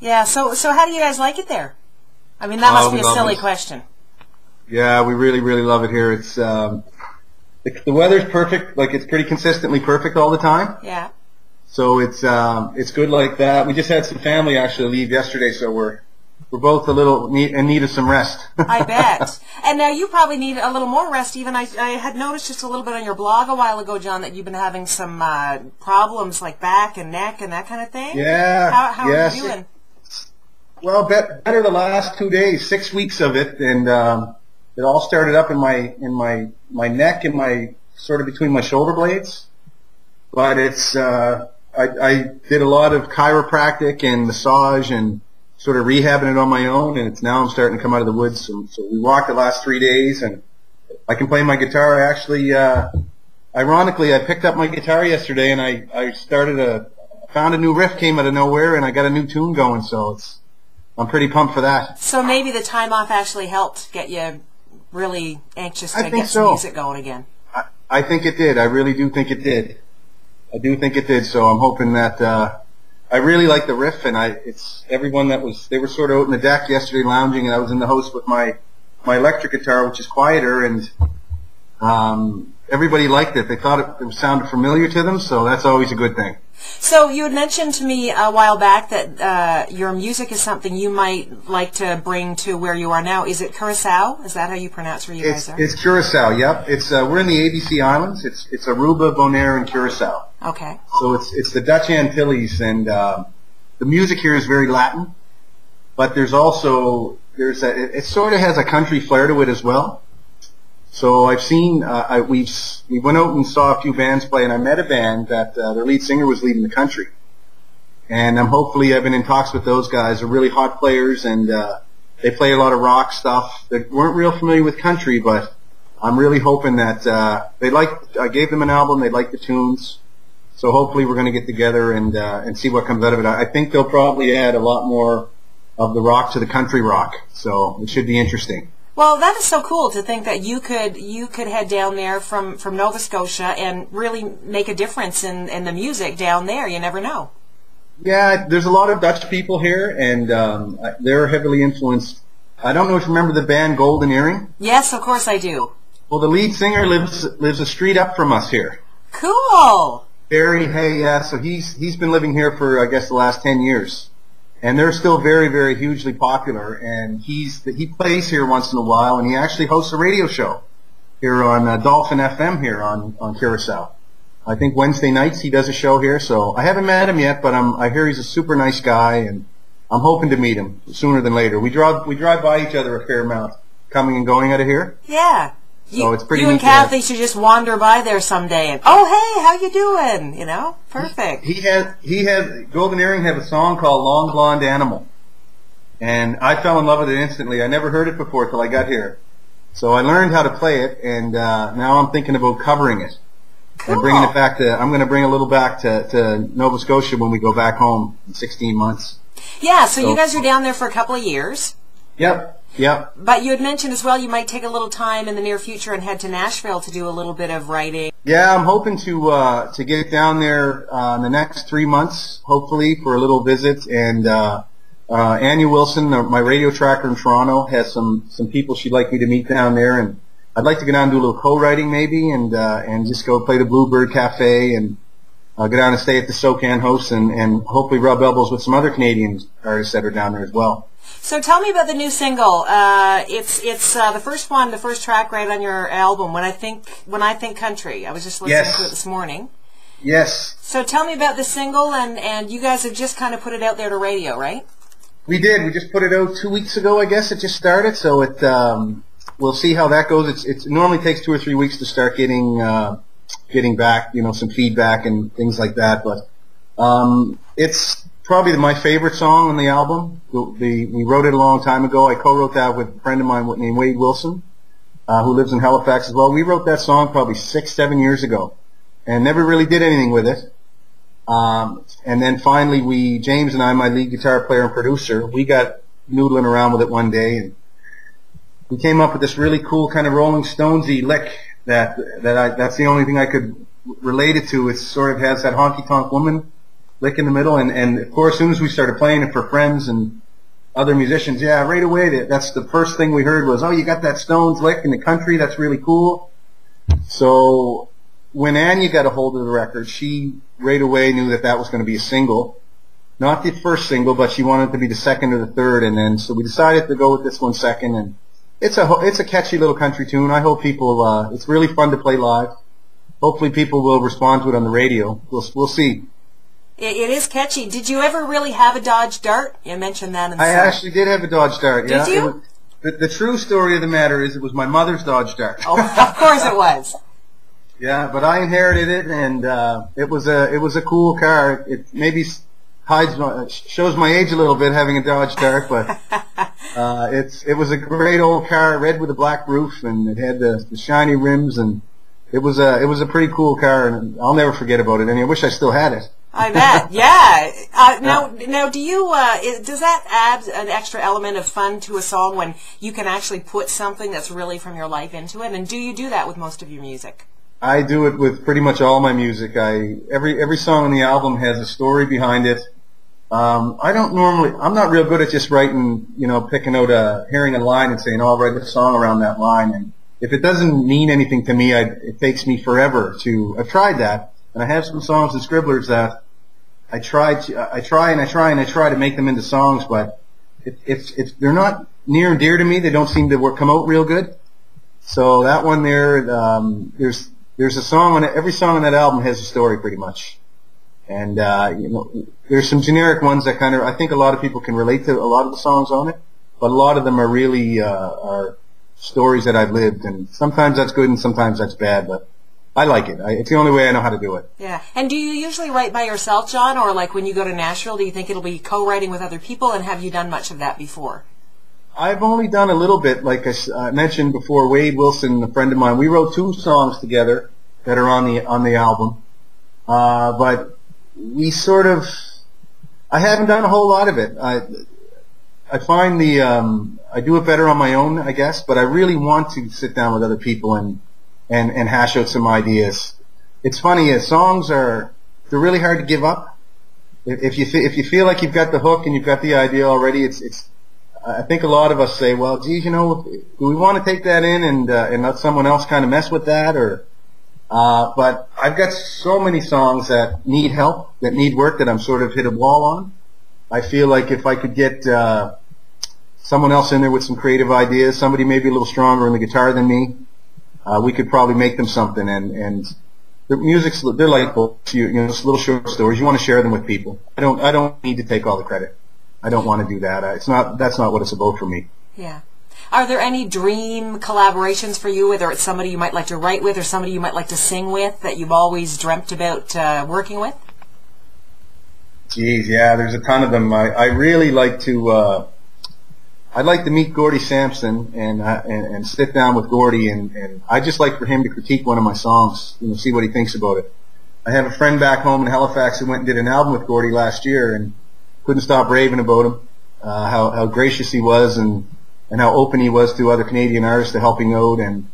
Yeah. So how do you guys like it there? I mean, that must be a silly question. Yeah, we really, really love it here. It's the weather's perfect. Like, it's pretty consistently perfect all the time. Yeah. So it's good like that. We just had some family actually leave yesterday, so we're both a little in need of some rest. I bet. And now you probably need a little more rest. Even I had noticed just a little bit on your blog a while ago, John, that you've been having some problems like back and neck and that kind of thing. Yeah. How are you doing? Well, better the last 2 days, 6 weeks of it, and it all started up in my neck and my sort of between my shoulder blades. But it's I did a lot of chiropractic and massage and sort of rehabbing it on my own, and now I'm starting to come out of the woods. So we walked the last 3 days, and I can play my guitar. I actually, ironically, I picked up my guitar yesterday, and I found a new riff, came out of nowhere, and I got a new tune going. So I'm pretty pumped for that. So maybe the time off actually helped get you really anxious to get some music going again. I think it did. I really do think it did. I do think it did. So I'm hoping that. I really like the riff, and it's everyone they were sort of out in the deck yesterday lounging, and I was in the house with my electric guitar, which is quieter, and everybody liked it. They thought it sounded familiar to them, so that's always a good thing. So you had mentioned to me a while back that your music is something you might like to bring to where you are now. Is it Curacao? Is that how you pronounce where you guys are? It's Curacao, yep. It's we're in the ABC Islands. It's Aruba, Bonaire, and Curacao. Okay. So it's the Dutch Antilles, and the music here is very Latin, but it sort of has a country flair to it as well. So I've seen we went out and saw a few bands play, and I met a band that their lead singer was leaving the country, and I've been in talks with those guys. They're really hot players, and they play a lot of rock stuff. They weren't real familiar with country, but I'm really hoping that I gave them an album. They like the tunes. So hopefully we're going to get together and see what comes out of it. I think they'll probably add a lot more of the rock to the country rock. So it should be interesting. Well, that is so cool to think that you could head down there from Nova Scotia and really make a difference in the music down there. You never know. Yeah, there's a lot of Dutch people here, and they're heavily influenced. I don't know if you remember the band Golden Earring. Yes, of course I do. Well, the lead singer lives a street up from us here. Cool. Barry Hay, yeah. So he's been living here for I guess the last 10 years, and they're still very, very hugely popular. And he plays here once in a while, and he actually hosts a radio show here on Dolphin FM here on Curacao. I think Wednesday nights he does a show here. So I haven't met him yet, but I hear he's a super nice guy, and I'm hoping to meet him sooner than later. We drive by each other a fair amount, coming and going out of here. Yeah. So it's pretty you and Kathy should just wander by there someday and, oh, hey, how you doing? You know, perfect. He has Golden Earring have a song called Long Blonde Animal, and I fell in love with it instantly. I never heard it before till I got here, so I learned how to play it, and now I'm thinking about covering it and bringing it back to. I'm going to bring a little back to Nova Scotia when we go back home in 16 months. Yeah, so you guys are down there for a couple of years. Yep. Yep. But you had mentioned as well you might take a little time in the near future and head to Nashville to do a little bit of writing. Yeah, I'm hoping to get down there in the next 3 months, hopefully, for a little visit. And Anya Wilson, my radio tracker in Toronto, has some people she'd like me to meet down there, and I'd like to go down and do a little co-writing maybe, and just go play the Bluebird Cafe and go down and stay at the SoCan House and hopefully rub elbows with some other Canadian artists that are down there as well. So tell me about the new single. It's the first track right on your album. When I think country. I was just listening to it this morning. Yes. So tell me about the single, and you guys have just kind of put it out there to radio, right? We did. We just put it out 2 weeks ago. I guess it just started. So we'll see how that goes. It normally takes 2 or 3 weeks to start getting back, some feedback and things like that. But it's probably my favorite song on the album. We wrote it a long time ago. I co-wrote that with a friend of mine named Wade Wilson, who lives in Halifax as well. We wrote that song probably 6-7 years ago and never really did anything with it. And then finally James and I, my lead guitar player and producer, we got noodling around with it one day, and we came up with this really cool kind of Rolling Stonesy lick that's the only thing I could relate it to. It sort of has that honky tonk woman lick in the middle, and of course, as soon as we started playing it for friends and other musicians, yeah, right away, that's the first thing we heard was, oh, you got that Stones lick in the country, that's really cool. So when Anya got a hold of the record, she right away knew that was going to be a single. Not the first single, but she wanted it to be the second or the third, and then so we decided to go with this one second, and it's a catchy little country tune. I hope people, it's really fun to play live. Hopefully people will respond to it on the radio. We'll see. It is catchy. Did you ever really have a Dodge Dart? You mentioned that in the I actually did have a Dodge Dart, yeah. Did you? The true story of the matter is it was my mother's Dodge Dart. Oh, of course it was. Yeah, but I inherited it, and it was a cool car. It maybe shows my age a little bit having a Dodge Dart, but it was a great old car, red with a black roof, and it had the shiny rims, and it was a pretty cool car, and I'll never forget about it. I mean, I wish I still had it. I bet, yeah. Now, do you? Does that add an extra element of fun to a song when you can actually put something that's really from your life into it? And do you do that with most of your music? I do it with pretty much all my music. Every song on the album has a story behind it. I'm not real good at just writing, picking out hearing a line and saying, oh, I'll write a song around that line. And if it doesn't mean anything to me, it takes me forever I've tried that. And I have some songs and scribblers that I try to make them into songs, but they're not near and dear to me. They don't seem to come out real good. So that one there, there's a song on it. Every song on that album has a story pretty much. And, there's some generic ones that I think a lot of people can relate to a lot of the songs on it, but a lot of them are really, are stories that I've lived, and sometimes that's good and sometimes that's bad, but I like it. It's the only way I know how to do it. Yeah. And do you usually write by yourself, John, or like when you go to Nashville, do you think it'll be co-writing with other people, and have you done much of that before? I've only done a little bit. Like I mentioned before, Wade Wilson, a friend of mine, we wrote 2 songs together that are on the album. But we I haven't done a whole lot of it. I find I do it better on my own, I guess, but I really want to sit down with other people and hash out some ideas. It's funny, they're really hard to give up. If you feel like you've got the hook and you've got the idea already, I think a lot of us say, well, geez, do we want to take that in and let someone else kind of mess with that, but I've got so many songs that need help, that need work, that I'm sort of hit a wall on. I feel like if I could get someone else in there with some creative ideas, somebody maybe a little stronger in the guitar than me, we could probably make them something. And the they're like books, just little short stories. You want to share them with people. I don't need to take all the credit. I don't want to do that. That's not what it's about for me. Yeah. Are there any dream collaborations for you, whether it's somebody you might like to write with or somebody you might like to sing with, that you've always dreamt about working with? Geez, yeah, there's a ton of them. I really like to. I'd like to meet Gordie Sampson and sit down with Gordie, and I just like for him to critique one of my songs, see what he thinks about it. I have a friend back home in Halifax who went and did an album with Gordie last year, and couldn't stop raving about him, how gracious he was, and how open he was to other Canadian artists to helping out, and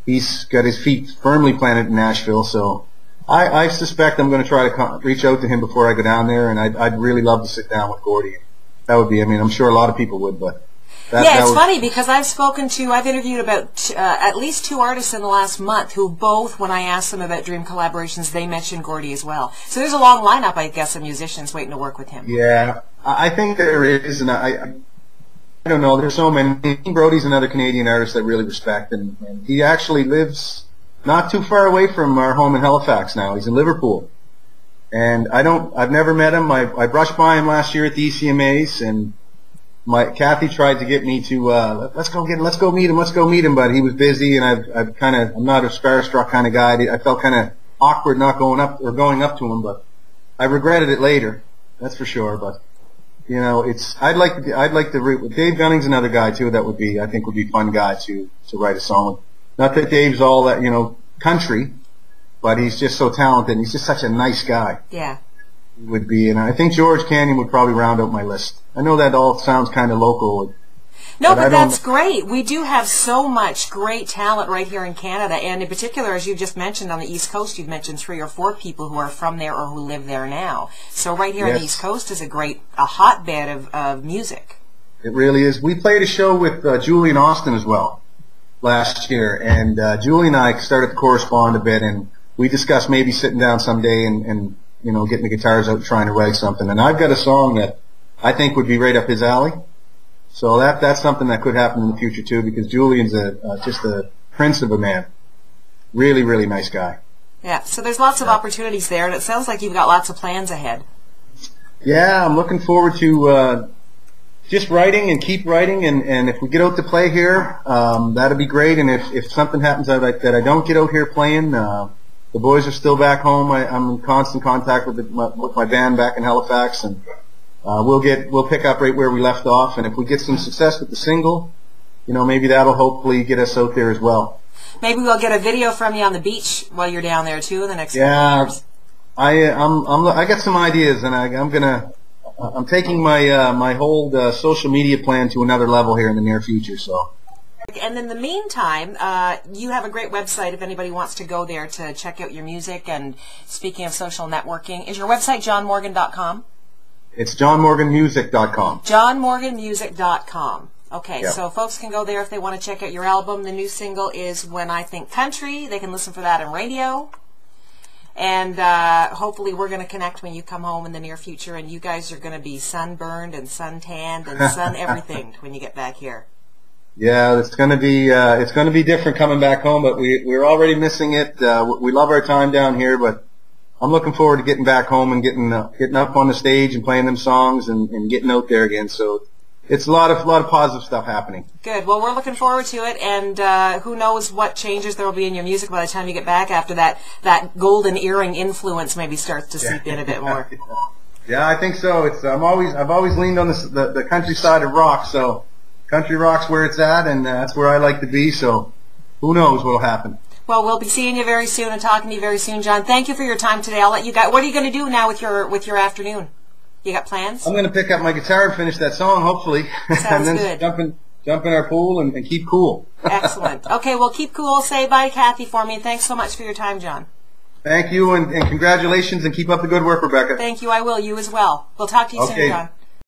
he's got his feet firmly planted in Nashville. So I suspect I'm going to try to reach out to him before I go down there, and I'd really love to sit down with Gordie. That would be, I'm sure a lot of people would, but. It's funny because I've interviewed about at least 2 artists in the last month who both, when I asked them about dream collaborations, they mentioned Gordie as well. So there's a long lineup, I guess, of musicians waiting to work with him. Yeah, I think there is, and I don't know, there's so many. Brodie's another Canadian artist I really respect, and he actually lives not too far away from our home in Halifax now. He's in Liverpool. And I've never met him. I brushed by him last year at the ECMAs, and Kathy tried to get me to let's go meet him, but he was busy, and I'm not a starstruck kind of guy. I felt kind of awkward not going up to him, but I regretted it later, that's for sure. But I'd like to. Dave Gunning's another guy too that I think would be a fun guy to write a song with. Not that Dave's all that country, but he's just so talented. And he's just such a nice guy. Yeah. Would be, and I think George Canyon would probably round out my list. I know that all sounds kind of local. No, I but don't- that's great. We do have so much great talent right here in Canada, and in particular, as you just mentioned, on the East Coast, you've mentioned 3 or 4 people who are from there or who live there now. So right here on the Yes. East Coast is a hotbed of music. It really is. We played a show with Julie in Austin as well last year, and Julie and I started to correspond a bit, and we discussed maybe sitting down someday and you know, getting the guitars out and trying to write something. And I've got a song that I think would be right up his alley. So that's something that could happen in the future too, because Julian's just a prince of a man. Really, really nice guy. Yeah, so there's lots of opportunities there, and it sounds like you've got lots of plans ahead. Yeah, I'm looking forward to just writing and keep writing, and if we get out to play here, that'd be great. And if something happens that I don't get out here playing, the boys are still back home. I'm in constant contact with my band back in Halifax, and we'll pick up right where we left off. And if we get some success with the single, you know, maybe that'll hopefully get us out there as well. Maybe we'll get a video from you on the beach while you're down there too in the next few Yeah, years. I got some ideas, and I'm taking my whole social media plan to another level here in the near future. So. And in the meantime, you have a great website if anybody wants to go there to check out your music. And speaking of social networking, is your website johnmorgan.com? It's johnmorganmusic.com. johnmorganmusic.com. Okay, Yeah. so folks can go there if they want to check out your album. The new single is When I Think Country. They can listen for that on radio. And hopefully we're going to connect when you come home in the near future, and you guys are going to be sunburned and suntanned and sun everything when you get back here. Yeah, it's going to be different coming back home, but we're already missing it. We love our time down here, but I'm looking forward to getting back home and getting up on the stage and playing them songs and getting out there again. So it's a lot of positive stuff happening. Good. Well, we're looking forward to it, and who knows what changes there will be in your music by the time you get back after that golden earring influence maybe starts to seep in a bit more. Yeah, I think so. I've always leaned on the countryside of rock, so country rock's where it's at, and that's where I like to be. So who knows what'll happen. Well, we'll be seeing you very soon and talking to you very soon, John. Thank you for your time today. I'll let you go. What are you going to do now with your afternoon? You got plans? I'm going to pick up my guitar and finish that song, hopefully, Sounds and then good. jump in our pool and keep cool. Excellent. Okay, well, keep cool. Say bye to Kathy for me. Thanks so much for your time, John. Thank you, and congratulations, and keep up the good work, Rebecca. Thank you. I will. You as well. We'll talk to you soon, Okay. John.